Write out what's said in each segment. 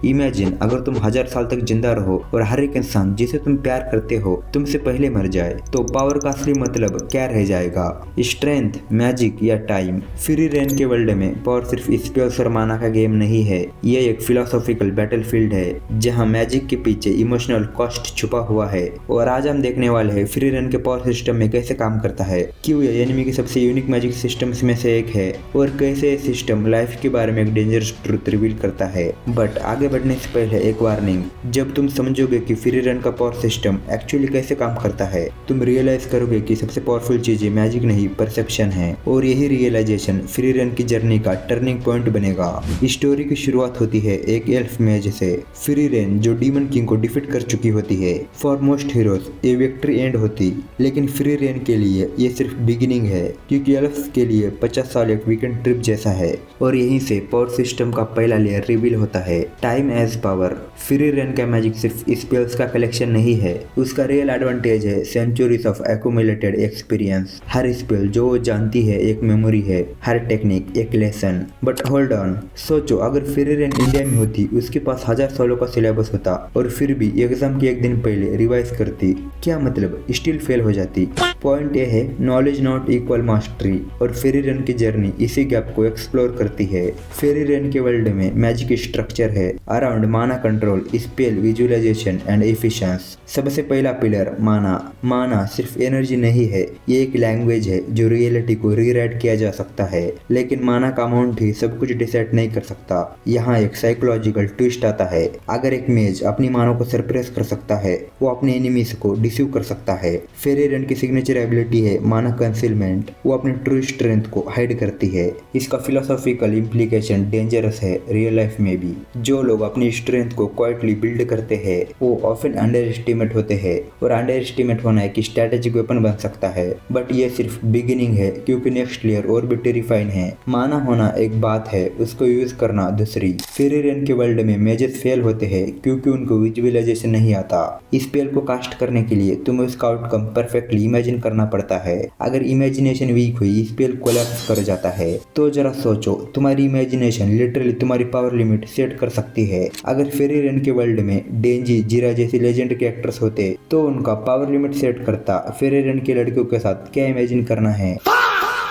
Imagine अगर तुम 1000 साल तक जिंदा रहो और हर एक इंसान जिसे तुम प्यार करते हो तुमसे पहले मर जाए, तो पावर का असली मतलब क्या रह जाएगा? स्ट्रेंथ, मैजिक या टाइम? फ्री रेन के वर्ल्ड में पावर सिर्फ स्पेल्स और माना का गेम नहीं है, ये एक फिलोसॉफिकल बैटलफील्ड है जहां मैजिक के पीछे इमोशनल कॉस्ट छुपा हुआ है। और आज हम देखने वाले हैं फ्री रेन के पावर सिस्टम में कैसे काम करता है, क्यों ये एनिमी के सबसे यूनिक मैजिक सिस्टम्स में से एक है और कैसे ये सिस्टम लाइफ के बारे में एक डेंजरस ट्रुथ रिवील करता है। बट आगे बढ़ने से पहले एक वार्निंग, जब तुम समझोगे कि फ्री रेन का पावर सिस्टम एक्चुअली कैसे काम करता है, तुम रियलाइज करोगे कि सबसे पावरफुल चीजें मैजिक नहीं परसेप्शन है, और यही रियलाइजेशन फ्री रेन की जर्नी का टर्निंग पॉइंट बनेगा। स्टोरी की शुरुआत होती है एक एल्फ मेज से, फ्री रेन जो डीमन किंग को डिफीट कर चुकी होती है। फॉर मोस्ट हीरोज ये विक्ट्री एंड होती, लेकिन फ्री रेन के लिए ये सिर्फ बिगिनिंग है, क्योंकि एल्फ्स के लिए 50 साल एक वीकेंड ट्रिप जैसा है। और यहीं से पावर सिस्टम का पहला लेयर रिवील होता है, time as power. Frieren का मैजिक सिर्फ स्पेल्स का कलेक्शन नहीं है, उसका रियल एडवांटेज है सेंचुरीज ऑफ एक्यूमुलेटेड एक्सपीरियंस। हर स्पेल जो वो जानती है एक मेमोरी है, हर टेक्निक एक लेसन। बट होल्ड ऑन, सोचो अगर फ्री रेन इंडिया में होती, उसके पास 1000 सालों का सिलेबस होता और फिर भी एग्जाम के एक दिन पहले रिवाइज करती, क्या मतलब स्टिल फेल हो जाती। पॉइंट ये है, नॉलेज नॉट इक्वल मास्टरी, और फ्री रेन की जर्नी इसी गैप को एक्सप्लोर करती है। फ्री रेन के वर्ल्ड में मैजिक स्ट्रक्चर है around mana control, spell visualization and efficiency. सबसे पहला पिलर माना। माना सिर्फ एनर्जी नहीं है, ये एक लैंग्वेज है जो रियलिटी को रीराइट किया जा सकता है, लेकिन माना का अमाउंट ही सब कुछ डिसाइड नहीं कर सकता। यहाँ एक साइकोलॉजिकल ट्विस्ट आता है, अगर एक मेज अपनी मानों को सरप्रेस कर सकता है, वो अपने एनिमीज को डिसीव कर सकता है। फ्री रेन की सिग्नेचर एबिलिटी है माना कंसीलमेंट, वो अपने ट्रू स्ट्रेंथ को हाइड करती है। इसका फिलोसॉफिकल इम्प्लीकेशन डेंजरस है रियल लाइफ में भी। जो लोग अपनी स्ट्रेंथ को क्वाइटली बिल्ड करते हैं वो ऑफन अंडर एस्टिमेट होते हैं, और अंडर एस्टिमेट होना एक स्ट्रेटेजिक वेपन बन सकता है। बट ये सिर्फ बिगिनिंग है, क्योंकि नेक्स्ट लेयर और भी टेरिफाइंग है। माना होना एक बात है, उसको यूज करना दूसरी। फ्री रेन के वर्ल्ड में मेजेस फेल होते हैं क्योंकि उनको विजुअलाइजेशन नहीं आता। स्पेल को कास्ट करने के लिए तुम्हें उसका आउटकम परफेक्टली इमेजिन करना पड़ता है। अगर इमेजिनेशन वीक हुई, स्पेल कोलैप्स कर जाता है। तो जरा सोचो, तुम्हारी इमेजिनेशन लिटरली तुम्हारी पावर लिमिट सेट कर सकती है। अगर फ्री रेन के वर्ल्ड में डेंजी, जीरा जैसे लेजेंड के एक्टर्स होते तो उनका पावर लिमिट सेट करता। फ्री रेन के लड़कियों के साथ क्या इमेजिन करना है।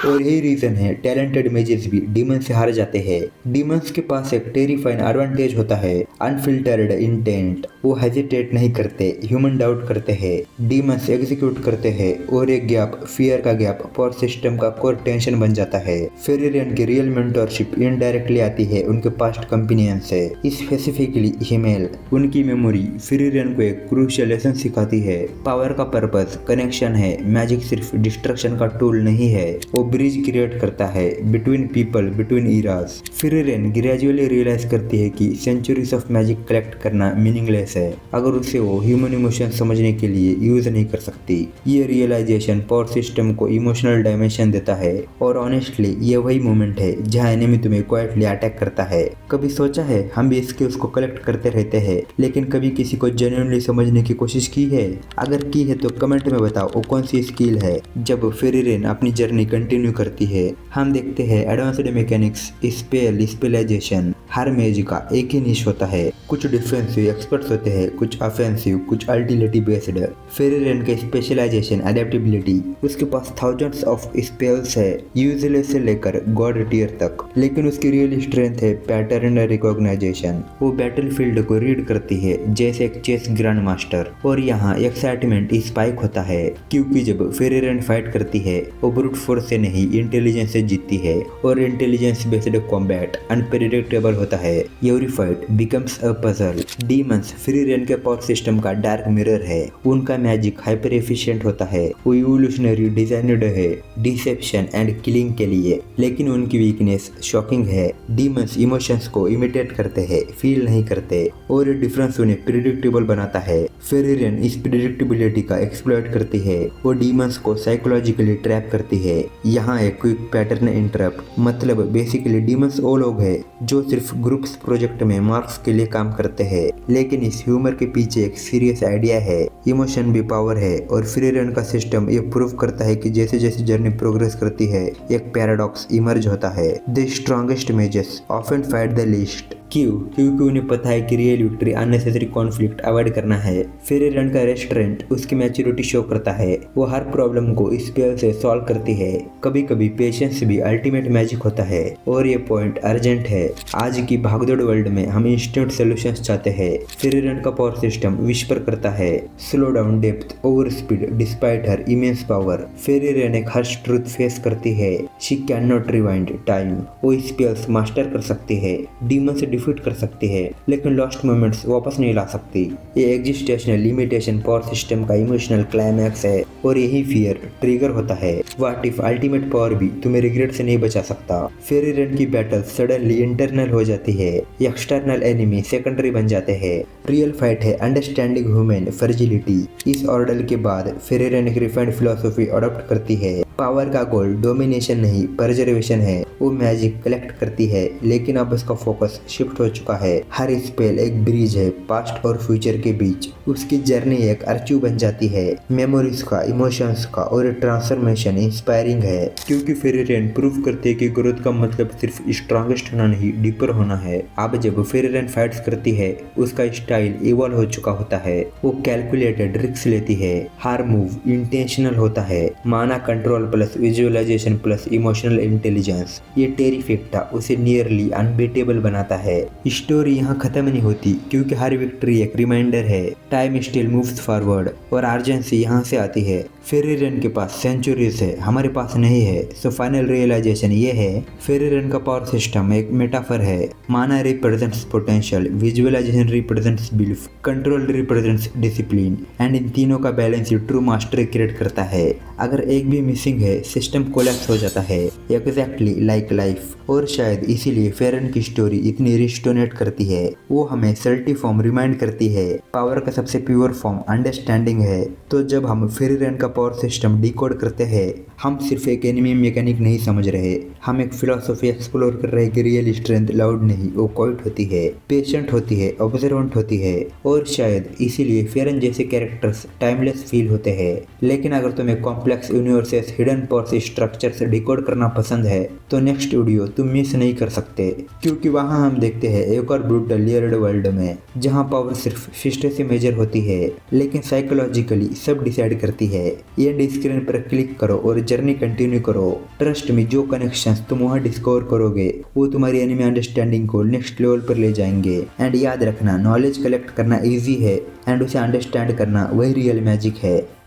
और यही रीजन है टैलेंटेड मेजेस भी डीमन से हार जाते हैं। डीमंस के पास एक टेरिफाइंग एडवांटेज होता है, अनफिल्टर्ड इंटेंट। वो हेजिटेट नहीं करते, ह्यूमन डाउट करते हैं, डीमंस एग्जीक्यूट करते हैं, और एक गैप, फियर का गैप, पावर सिस्टम का कोर टेंशन बन जाता है। फ्री रेन की रियल मेंटरशिप इनडायरेक्टली आती है उनके पास्ट कंपेनियन से, स्पेसिफिकली हिमेल। उनकी मेमोरी फ्री रेन को एक क्रूशियल लेसन सिखाती है। पावर का पर्पस कनेक्शन है, मैजिक सिर्फ डिस्ट्रक्शन का टूल नहीं है, वो ब्रिज क्रिएट करता है between people, between eras. Frieren gradually realize करती है कि सेंचुरीज ऑफ मैजिक कलेक्ट करना मीनिंगलेस है अगर उसे वो ह्यूमन इमोशन समझने के लिए यूज नहीं कर सकती। ये रियलाइजेशन पावर सिस्टम को इमोशनल डायमेंशन देता है, और ऑनेस्टली ये वही मोमेंट है जहाँ एनिमी तुम्हें क्वाइटली अटैक करता है। कभी सोचा है, हम भी स्किल्स को कलेक्ट करते रहते हैं, लेकिन कभी किसी को जेन्युइनली समझने की कोशिश की है? अगर की है तो कमेंट में बताओ वो कौन सी स्किल है। जब फ्री रेन अपनी जर्नी कंटिन्यू करती है, हम देखते हैं एडवांस्ड मैकेनिक्स, स्पेल, स्पेलाइजेशन। हर मेज का एक ही निश होता है, कुछ डिफेंसिव एक्सपर्ट्स होते हैं, कुछ ऑफेंसिव, कुछ अल्टीलिटी बेस्ड। फ्री रेन के स्पेशलाइजेशन, एडेप्टेबिलिटी, उसके पास थाउजेंड्स ऑफ स्पेल्स है, यूजलेस से लेकर गॉड टियर तक, लेकिन उसकी रियल स्ट्रेंथ है पैटर्न रिकॉग्नाइजेशन। वो बैटलफील्ड को रीड करती है जैसे एक चेस ग्रैंड मास्टर। और यहाँ एक्साइटमेंट स्पाइक होता है, क्योंकि जब फ्री रेन फाइट करती है वो ब्रूट फोर्स से नहीं इंटेलिजेंस से जीतती है, और इंटेलिजेंस बेस्ड कॉम्बैट अनप्रेडिक्टेबल होता है। Every fight becomes a puzzle. Demons free rein के पावर सिस्टम का डार्क मिरर है। उनका मैजिक हाइपर एफिशिएंट होता है, वो इवोल्यूशनरी डिजाइनड है डिसेप्शन एंड किलिंग के लिए, लेकिन उनकी वीकनेस शॉकिंग है। डीमंस इमोशंस को इमिटेट करते हैं, फील नहीं करते, और ये डिफरेंस उन्हें प्रेडिक्टेबल बनाता है। फ्री रेन इस प्रेडिक्टेबिलिटी का एक्सप्लॉइट करती है, वो डीमंस को साइकोलॉजिकली ट्रैप करती है। यहाँ एक क्विक पैटर्न इंटरप्ट, मतलब बेसिकली डीमंस वो लोग हैं जो सिर्फ ग्रुप्स प्रोजेक्ट में मार्क्स के लिए काम करते हैं, लेकिन इस ह्यूमर के पीछे एक सीरियस आइडिया है, इमोशन भी पावर है। और फ्री रेन का सिस्टम ये प्रूव करता है कि जैसे जैसे जर्नी प्रोग्रेस करती है एक पैराडॉक्स इमर्ज होता है। The strongest mazes often fight the least. क्यों? क्योंकि उन्हें पता है कि real victory unnecessary conflict avoid करना है। फेरी रन का रेस्टोरेंट उसकी मैच्योरिटी शो करता है। वो हर प्रॉब्लम को स्पेल से सॉल्व करती है। कभी कभी पेशेंस भी अल्टीमेट मैजिक होता है। और ये पॉइंट अर्जेंट है। आज की भागदौड़ वर्ल्ड में हम इंस्टेंट सॉल्यूशंस चाहते हैं। फेरी रन का पावर सिस्टम विस्पर करता है, slow down depth over speed despite her immense power. Frieren एक हर्ष ट्रूथ फेस करती है, she can not rewind time. वो स्पेल्स मास्टर कर सकती है, डीमन से डिफीट कर सकती है, लेकिन लॉस्ट मोमेंट्स वापस नहीं ला सकती। ये एग्जिस्टेशनल लिमिटेशन पावर सिस्टम का इमोशनल क्लाइमैक्स है और यही फियर ट्रिगर होता है। व्हाट इफ अल्टीमेट पावर भी तुम्हें रिग्रेट से नहीं बचा सकता। फेरी रन की बैटल सडनली इंटरनल हो जाती है, एक्सटर्नल एनिमी सेकेंडरी बन जाते हैं। रियल फाइट है अंडरस्टैंडिंग ह्यूमन फ्रेजिलिटी। इस ऑर्डर के बाद फेरी रन एक रिफाइंड फिलॉसफी अडॉप्ट करती है। पावर का गोल डोमिनेशन नहीं प्रिजर्वेशन है। वो मैजिक कलेक्ट करती है, लेकिन अब उसका फोकस शिफ्ट हो चुका है। हर स्पेल एक ब्रिज है पास्ट और फ्यूचर के बीच। उसकी जर्नी एक अर्चू बन जाती है, मेमोरीज का, इमोशंस का और ट्रांसफॉर्मेशन इंस्पायरिंग है। क्योंकि फेरी रन प्रूव करती है कि ग्रोथ का मतलब सिर्फ स्ट्रॉन्गेस्ट होना नहीं, डीपर होना है। अब जब फेरी रन फाइट्स करती है, उसका स्टाइल इवॉल्व हो चुका होता है। वो कैलकुलेटेड रिस्क लेती है, हर मूव इंटेंशनल होता है। Mana control plus visualization plus emotional intelligence. ये टेरिफिक्टा उसे नियरली अनबीटेबल बनाता है। स्टोरी यहाँ खत्म नहीं होती, क्योंकि हर विक्ट्री एक रिमाइंडर है, टाइम स्टिल मूव्स फॉरवर्ड। और अर्जेंसी यहाँ से आती है। फेरी रन के पास सेंचुरीज है, हमारे पास नहीं है। सो फाइनल रियलाइजेशन ये है, फेरी रन का पावर सिस्टम एक मेटाफर है। Mana represents potential, visualization represents belief, control represents discipline, and इन तीनों का बैलेंस ही ट्रू मास्टरी क्रिएट करता है। अगर एक भी मिसिंग है, सिस्टम कोलैप्स हो जाता है, एग्जैक्टली लाइक लाइफ। और शायद इसीलिए फेरी रन की स्टोरी इतनी रिस्टोनेट करती है। वो हमें सल्टी फॉर्म रिमाइंड करती है, पावर का सबसे प्योर फॉर्म अंडरस्टैंडिंग है। तो जब हम फेरी रन का पावर सिस्टम डिकोड करते हैं, हम सिर्फ एक एनिमी मैकेनिक नहीं समझ रहे, हम एक फिलॉसफी एक्सप्लोर कर रहे हैं कि रियल स्ट्रेंथ लाउड नहीं, वो क्वाइट होती है, पेशेंट होती है, ऑब्जर्वेंट होती है। और शायद इसीलिए फेरी रन जैसे कैरेक्टर्स टाइमलेस फील होते हैं। लेकिन अगर तुम्हें complex universes, hidden power structures decode करना पसंद है, तो नेक्स्ट वीडियो तुम मिस नहीं कर सकते। क्योंकि वहाँ हम देखते हैं एक और ब्रूटल लेयर्ड वर्ल्ड में, जहाँ पावर सिर्फ फिस्ट से मेजर होती है, लेकिन साइकोलॉजिकली सब डिसाइड करती है। एंड स्क्रीन पर क्लिक करो और जर्नी कंटिन्यू करो। ट्रस्ट में जो कनेक्शंस तुम वहाँ डिस्कवर करोगे, वो तुम्हारी एनिमी अंडरस्टैंडिंग को नेक्स्ट लेवल पर ले जाएंगे। एंड याद रखना, नॉलेज कलेक्ट करना ईजी है, एंड उसे अंडरस्टैंड करना वही रियल मैजिक है।